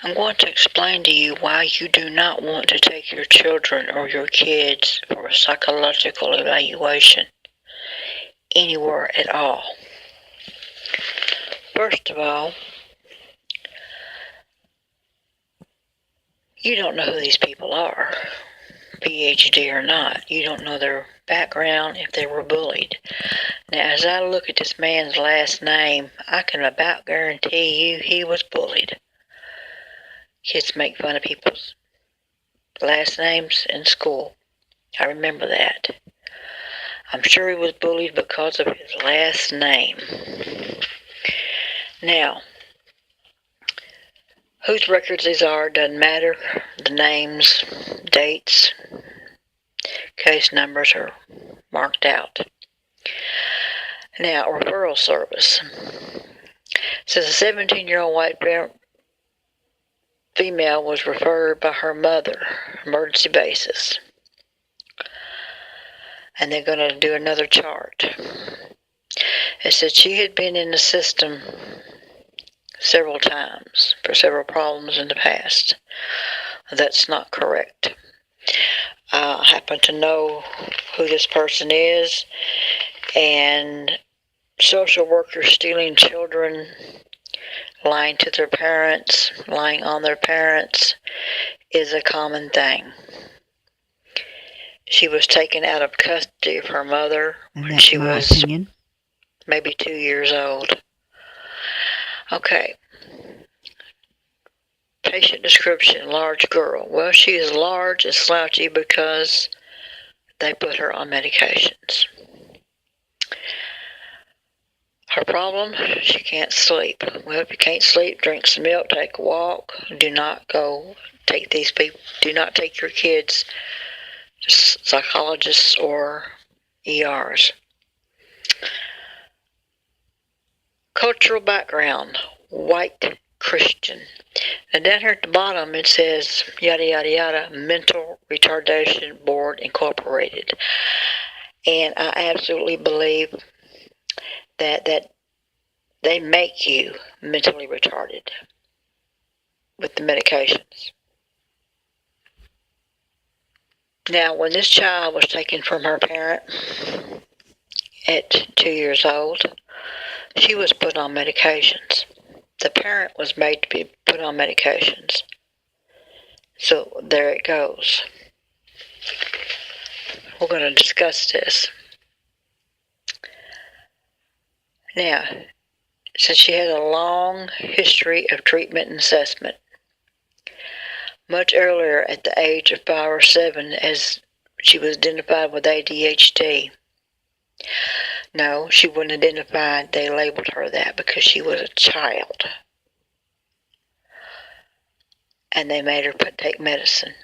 I'm going to explain to you why you do not want to take your children or your kids for a psychological evaluation anywhere at all. First of all, you don't know who these people are, PhD or not. You don't know their background, if they were bullied. Now, as I look at this man's last name, I can about guarantee you he was bullied. Kids make fun of people's last names in school. I remember that. I'm sure he was bullied because of his last name. Now, whose records these are doesn't matter. The names, dates, case numbers are marked out. Now, referral service. Says a 17-year-old white female was referred by her mother, emergency basis. And they're going to do another chart. It said she had been in the system several times for several problems in the past. That's not correct. I happen to know who this person is, and social workers stealing children, lying to their parents, lying on their parents is a common thing. She was taken out of custody of her mother when she was maybe 2 years old. Okay. Patient description, large girl. Well, she is large and slouchy because they put her on medications. Her problem, she can't sleep. Well, if you can't sleep, drink some milk, take a walk. Do not take your kids to psychologists or ERs. Cultural background, white Christian. And down here at the bottom it says, yada, yada, yada, Mental Retardation Board Incorporated. And I absolutely believe that they make you mentally retarded with the medications. Now, when this child was taken from her parent at 2 years old, she was put on medications. The parent was made to be put on medications. So there it goes. We're going to discuss this. Now, since she had a long history of treatment and assessment, much earlier at the age of 5 or 7, as she was identified with ADHD. No, she wasn't identified. They labeled her that because she was a child. And they made her take medicine.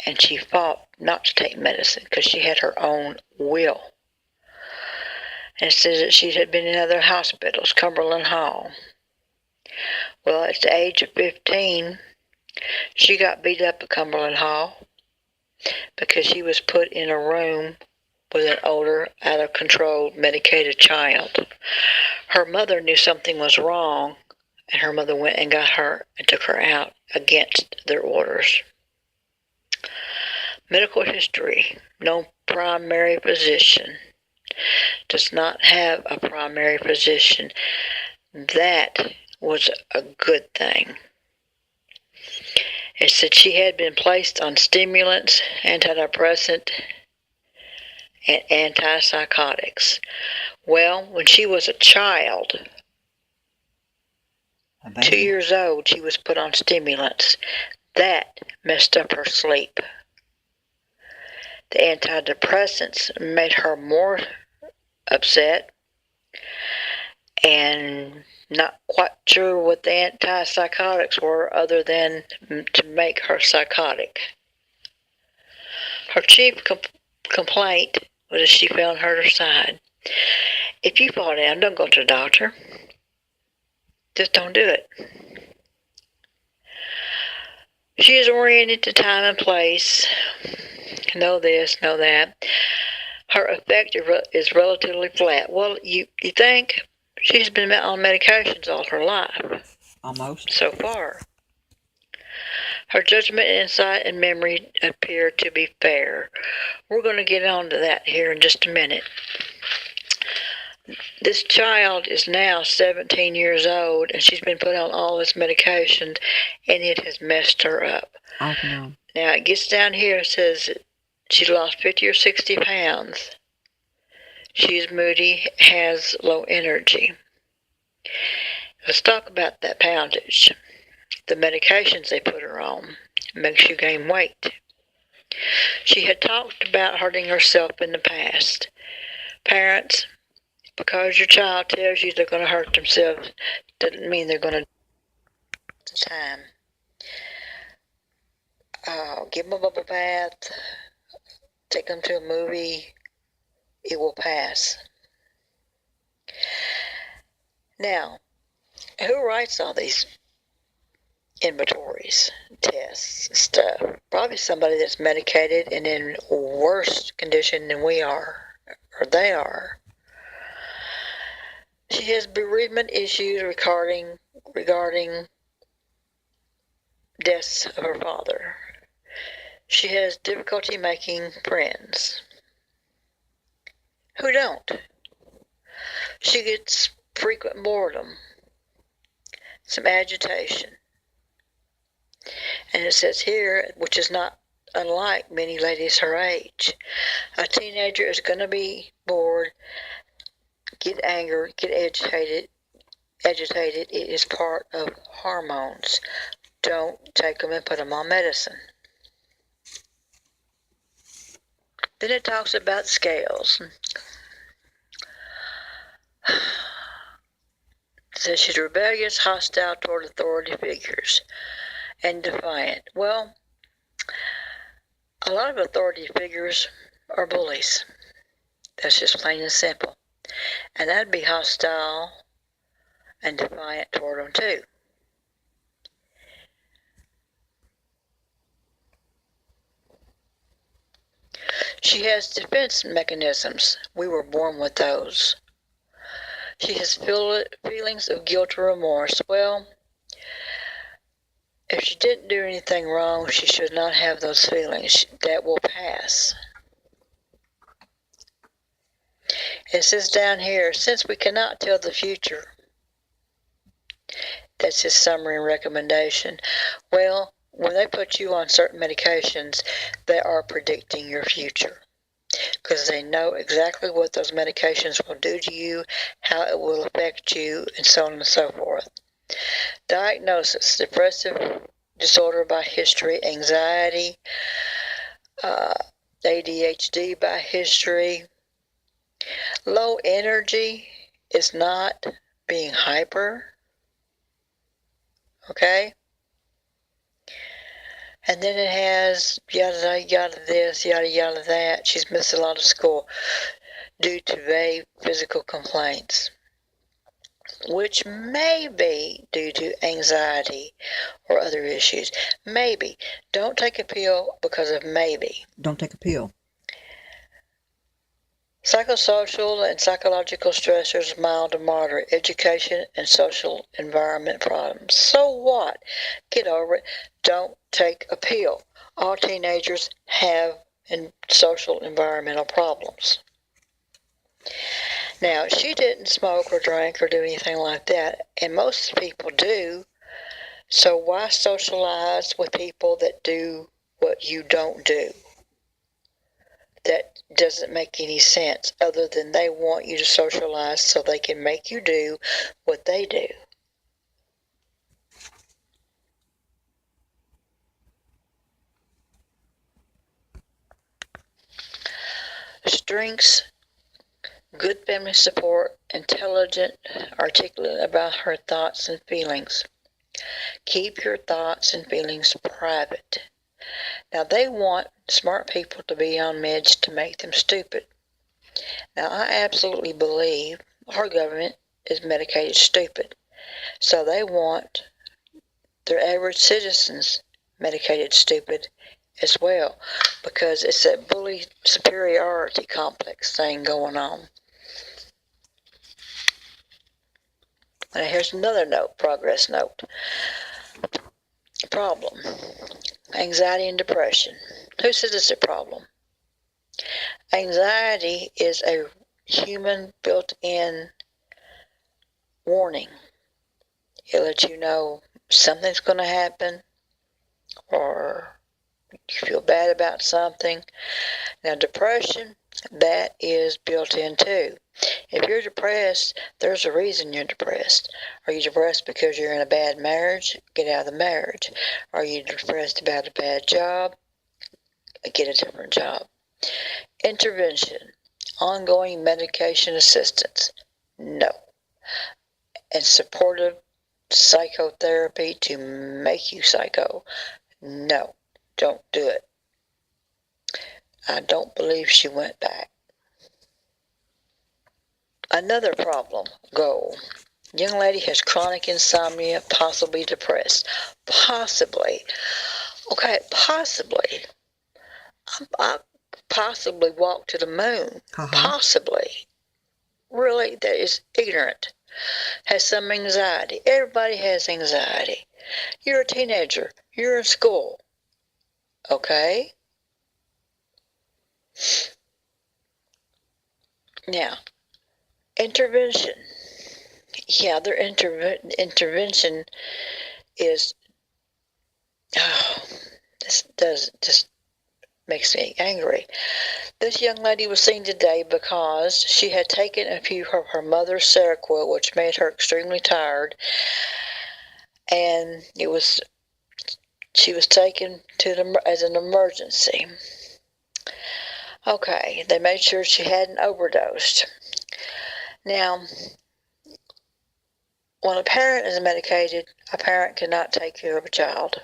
And she fought not to take medicine because she had her own will. And it says that she had been in other hospitals, Cumberland Hall. Well, at the age of 15, she got beat up at Cumberland Hall because she was put in a room with an older, out-of-control, medicated child. Her mother knew something was wrong, and her mother went and got her and took her out against their orders. Medical history, no primary physician. Does not have a primary physician. That was a good thing. It said she had been placed on stimulants, antidepressant, and antipsychotics. Well, when she was a child, 2 years old, she was put on stimulants. That messed up her sleep. The antidepressants made her more upset and not quite sure what the antipsychotics were other than to make her psychotic. Her chief complaint was that she fell and hurt her side. If you fall down, don't go to the doctor. Just don't do it. She is oriented to time and place. Know this, know that. Her effect is relatively flat. Well, you think? She's been on medications all her life. Almost. So far. Her judgment, insight, and memory appear to be fair. We're going to get on to that here in just a minute. This child is now 17 years old, and she's been put on all this medication, and it has messed her up. Oh, no. Now, it gets down here, it says she lost 50 or 60 pounds. She's moody, has low energy. Let's talk about that poundage. The medications they put her on makes you gain weight. She had talked about hurting herself in the past. Parents, because your child tells you they're going to hurt themselves, doesn't mean they're going to do it all the time. Give them a bubble bath, take them to a movie, it will pass. Now, who writes all these inventories, tests, stuff? Probably somebody that's medicated and in worse condition than we are, or they are. She has bereavement issues regarding deaths of her father. She has difficulty making friends. Who don't? She gets frequent boredom, some agitation. And it says here, which is not unlike many ladies her age, a teenager is going to be bored, get angry, get agitated. It is part of hormones. Don't take them and put them on medicine. Then it talks about scales. It says she's rebellious, hostile toward authority figures, and defiant. Well, a lot of authority figures are bullies. That's just plain and simple. And that'd be hostile and defiant toward them too. She has defense mechanisms. We were born with those. She has feelings of guilt or remorse. Well, if she didn't do anything wrong, she should not have those feelings. That will pass. It says down here, since we cannot tell the future, that's his summary and recommendation. Well, when they put you on certain medications, they are predicting your future, because they know exactly what those medications will do to you, how it will affect you, and so on and so forth. Diagnosis: depressive disorder by history, anxiety, ADHD by history. Low energy is not being hyper, okay? And then it has yada yada this, yada yada that. She's missed a lot of school due to vague physical complaints, which may be due to anxiety or other issues. Maybe. Don't take a pill because of maybe. Don't take a pill. Psychosocial and psychological stressors, mild to moderate. Education and social environment problems. So what? Get over it. Don't take a pill. All teenagers have social environmental problems. Now, she didn't smoke or drink or do anything like that, and most people do. So why socialize with people that do what you don't do? That doesn't make any sense, other than they want you to socialize so they can make you do what they do. Strengths: good family support, intelligent, articulate about her thoughts and feelings. Keep your thoughts and feelings private. Now, they want smart people to be on meds to make them stupid. Now, I absolutely believe our government is medicated stupid. So they want their average citizens medicated stupid as well, because it's that bully superiority complex thing going on. Now, here's another note, progress note. Problem: Anxiety and depression. Who says it's a problem? Anxiety is a human built-in warning. It lets you know something's going to happen, or you feel bad about something. Now, depression, that is built in too. If you're depressed, there's a reason you're depressed. Are you depressed because you're in a bad marriage? Get out of the marriage. Are you depressed about a bad job? Get a different job. Intervention, ongoing medication assistance, no. And supportive psychotherapy to make you psycho, no. Don't do it. I don't believe she went back. Another problem, goal. Young lady has chronic insomnia, possibly depressed. Possibly. Okay, possibly. I possibly walk to the moon. Possibly. Really, that is ignorant. Has some anxiety. Everybody has anxiety. You're a teenager. You're in school. Okay? Now, intervention. Yeah, their intervention is, oh, this just makes me angry. This young lady was seen today because she had taken a few of her mother's Seroquel, which made her extremely tired, and she was taken as an emergency. Okay, they made sure she hadn't overdosed. Now, when a parent is medicated, a parent cannot take care of a child.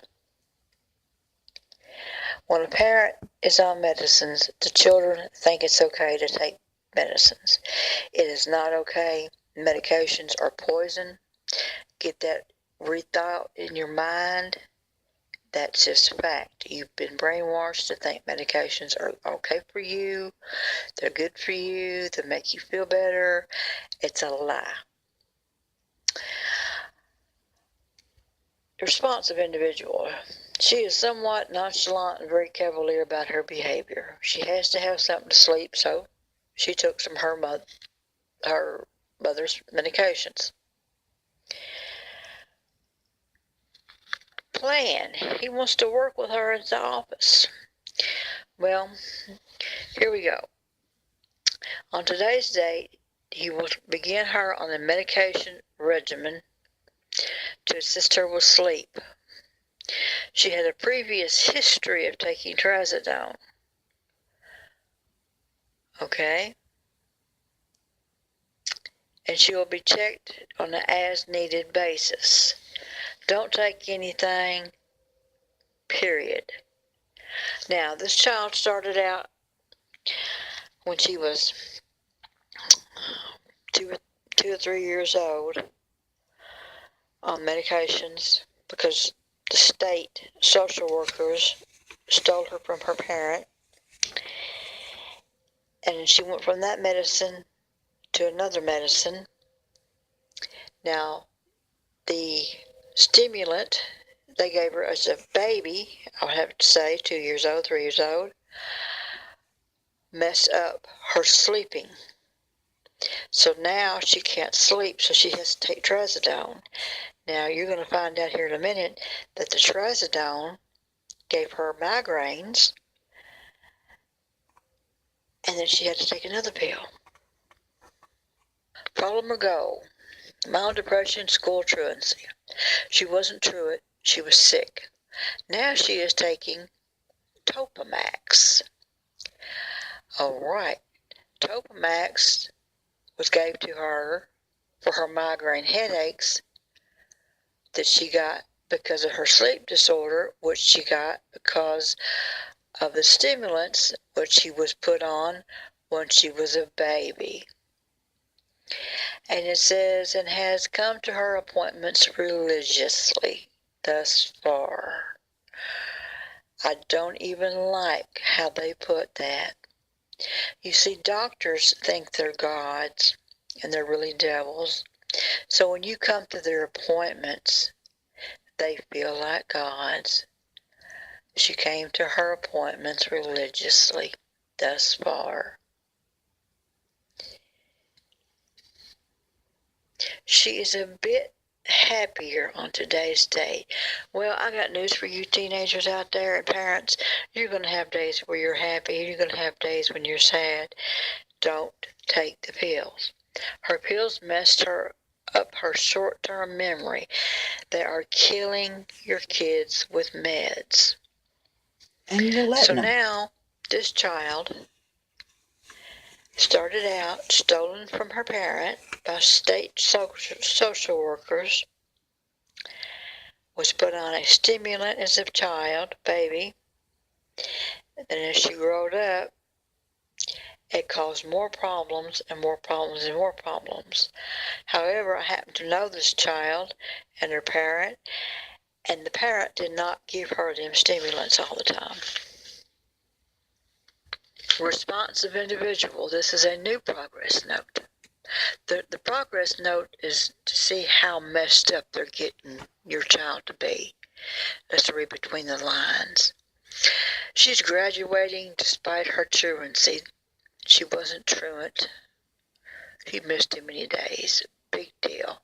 When a parent is on medicines, the children think it's okay to take medicines. It is not okay. Medications are poison. Get that rethought in your mind. That's just fact. You've been brainwashed to think medications are okay for you. They're good for you. They make you feel better. It's a lie. The responsive individual. She is somewhat nonchalant and very cavalier about her behavior. She has to have something to sleep, so she took some her mother's medications. Plan. He wants to work with her at the office. Well, here we go. On today's date, he will begin her on a medication regimen to assist her with sleep. She had a previous history of taking trazodone. Okay? And she will be checked on an as-needed basis. Don't take anything, period. Now, this child started out when she was 2 or 3 years old on medications because the state social workers stole her from her parent. And she went from that medicine to another medicine. Now, the stimulant they gave her as a baby, I would have to say 2 years old, 3 years old, messed up her sleeping. So now she can't sleep, so she has to take trazodone. Now, you're going to find out here in a minute that the trazodone gave her migraines, and then she had to take another pill. Problem or goal? Mild depression, school truancy. She wasn't truant, she was sick. Now she is taking Topamax. All right, Topamax was gave to her for her migraine headaches that she got because of her sleep disorder, which she got because of the stimulants which she was put on when she was a baby. And it says, and has come to her appointments religiously thus far. I don't even like how they put that. You see, doctors think they're gods, and they're really devils. So when you come to their appointments, they feel like gods. She came to her appointments religiously thus far. She is a bit happier on today's day. Well, I got news for you teenagers out there and parents. You're going to have days where you're happy. You're going to have days when you're sad. Don't take the pills. Her pills messed up her short-term memory. They are killing your kids with meds. And you're letting them. Now, this child started out stolen from her parent by state social workers, was put on a stimulant as a child, baby, and as she grew up, it caused more problems and more problems and more problems. However, I happen to know this child and her parent, and the parent did not give her them stimulants all the time. Responsive individual, this is a new progress note. The progress note is to see how messed up they're getting your child to be. Let's read between the lines. She's graduating despite her truancy. She wasn't truant. She missed too many days. Big deal.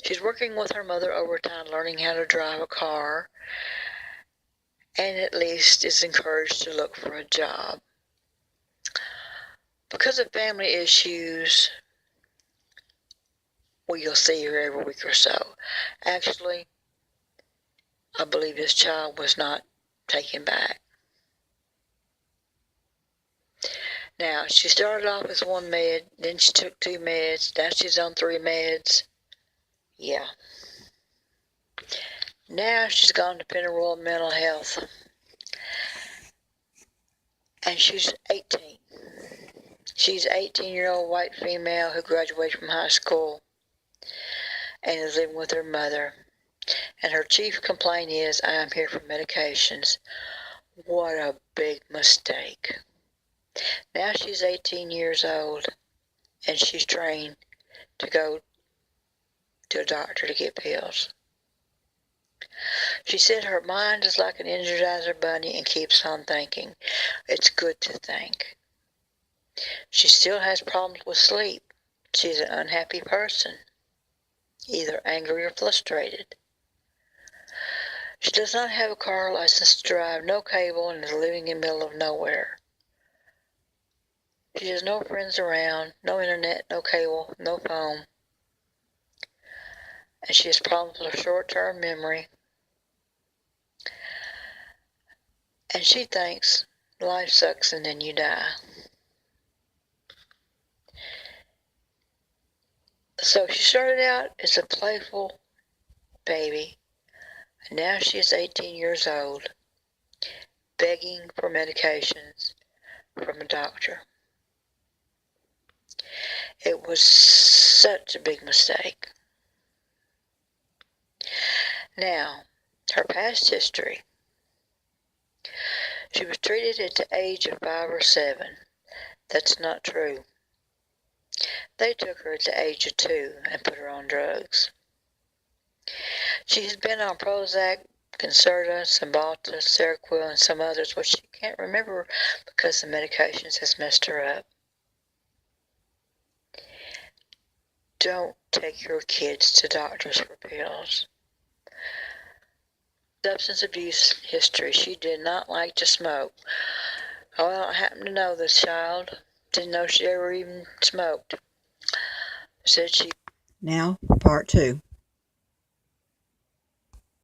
She's working with her mother overtime, learning how to drive a car, and at least is encouraged to look for a job. Because of family issues, well, you'll see her every week or so. Actually, I believe this child was not taken back. Now, she started off with 1 med, then she took 2 meds, now she's on 3 meds. Yeah. Now she's gone to Pennyroyal Mental Health. And she's 18. She's an 18-year-old white female who graduated from high school and is living with her mother. And her chief complaint is, I am here for medications. What a big mistake. Now she's 18 years old, and she's trained to go to a doctor to get pills. She said her mind is like an Energizer bunny and keeps on thinking. It's good to think. She still has problems with sleep. She's an unhappy person, either angry or frustrated. She does not have a car license to drive, no cable, and is living in the middle of nowhere. She has no friends around, no internet, no cable, no phone. And she has problems with her short-term memory. And she thinks life sucks and then you die. So she started out as a playful baby, and now she is 18 years old, begging for medications from a doctor. It was such a big mistake. Now, her past history. She was treated at the age of 5 or 7. That's not true. They took her at the age of 2 and put her on drugs. She has been on Prozac, Concerta, Cymbalta, Seroquel, and some others, which she can't remember because the medications has messed her up. Don't take your kids to doctors for pills. Substance abuse history. She did not like to smoke. Well, I happen to know this child. Didn't know she ever even smoked. Said she... Now, part 2.